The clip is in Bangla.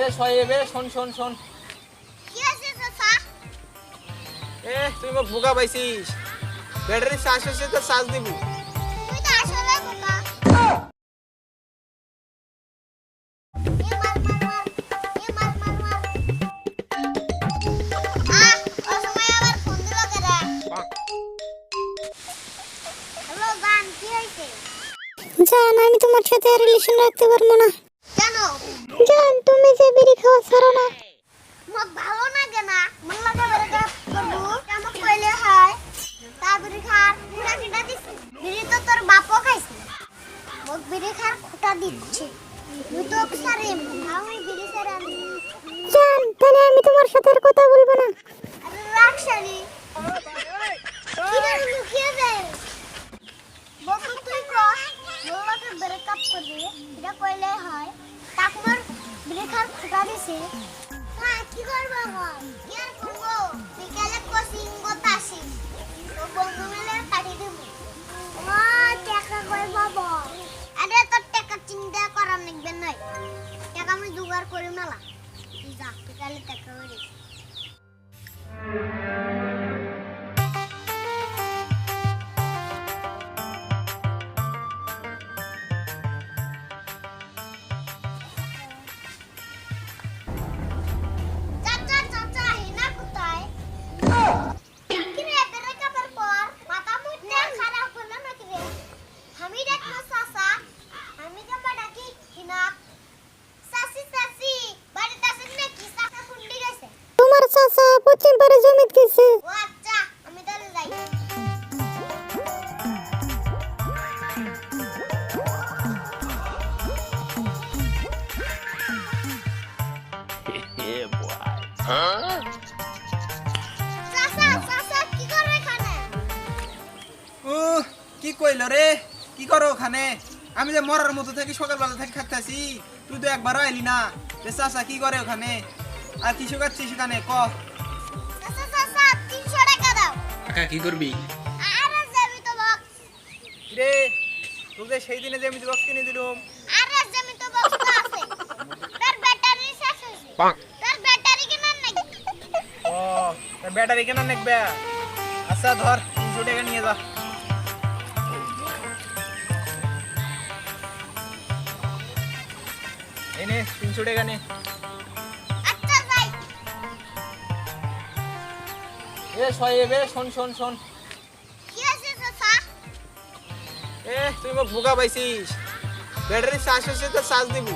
এ সয়েবে শোন শোন শোন। কি আছে চাচা? তুই মোক বোকা পাইছিস। ব্যাটারি চার্জ হচ্ছে তো চার্জ দিবি। তুই তো আসলে বোকা। এ মার মার মার। এ মার মার মার। ও সময় আবার ফোন দিল কেডা? হ্যালো গান কি হইছে? জান, আমি তোমার সাথে আর রিলেশন রাখতে পারবো না। কেন? জান, তুমি যে বিড়ি খাওয়া ছাড়ো না। মোক ভালো লাগে না। মন লাগে বেরকা করবো। কেমন কইলে হয়? তা বিড়ি খার খুঁটা কিটা দিছি। বিড়ি তো তোর বাপও খাইছে। মোক বিড়ি খার খুঁটা দিচ্ছে। তুই তো সারে আমি বিড়ি সারে আনি। জান, তাহলে আমি তোমার সাথে আর কথা বলবো না। আরে রাখছানি। কি রে লুকিয়ে দে। বকু তুই কো মোলাকে ব্রেকআপ করবি। এটা কইলে হয়। তাকমার বিড়ি খার খুঁটা দিছে। হ্যাঁ কি করবো এখন? কি আর করবো? বিকালে কোচিং করতে আসি। তো বন্ধু মিলে কাটি দেবো। টাকা কই পাবো? আরে তোর টাকা চিন্তা করার নিকবে নাই। টাকা আমি জোগাড় করে মেলা। তুই যা বিকালে টাকা করিস। চাচা চাচা হিনা কোথায়? কি রে ব্রেকআপের পর মাথা মুটে খারাপ হলো নাকি রে? আমি ডাকবো চাচা। আমি কেমন ডাকি হিনা? চাচি চাচি বাড়িতে আছেন নাকি? চাচা কুন্ডি গেছে। তোমার চাচা পশ্চিম পারে জমিত গেছে। ও আচ্ছা আমি তাহলে যাই। চাচা চাচা কি করে এখানে? কি কইল রে? কি করো ওখানে? আমি যে মরার মতো থাকি সকালবেলা থেকে খাচ্ছি, তুই তো একবারও আইলি না। চাচা কি করে ওখানে? আর কি শুকাচ্ছিস ওখানে ক? চাচা চাচা 300 টাকা দাও। টাকা কি করবি? আরে যাবি তো বক্স। রে তোকে সেই দিনে যে আমি বক্স কিনে দিলাম। আরে যাবি তো বক্স তো আছে। তার ব্যাটারি শেষ হইছে। তার ব্যাটারি কেনার নাকি? ও তোর ব্যাটারি কেন নেকবে? আচ্ছা ধর 300 টাকা নিয়ে যা। এই নে 300 টাকা নে। আচ্ছা যাই। এ সয়েবে শোন শোন শোন। কি আছে চাচা? তুই মোক বোকা পাইছিস। ব্যাটারি চার্জ হচ্ছে তো চার্জ দিবি।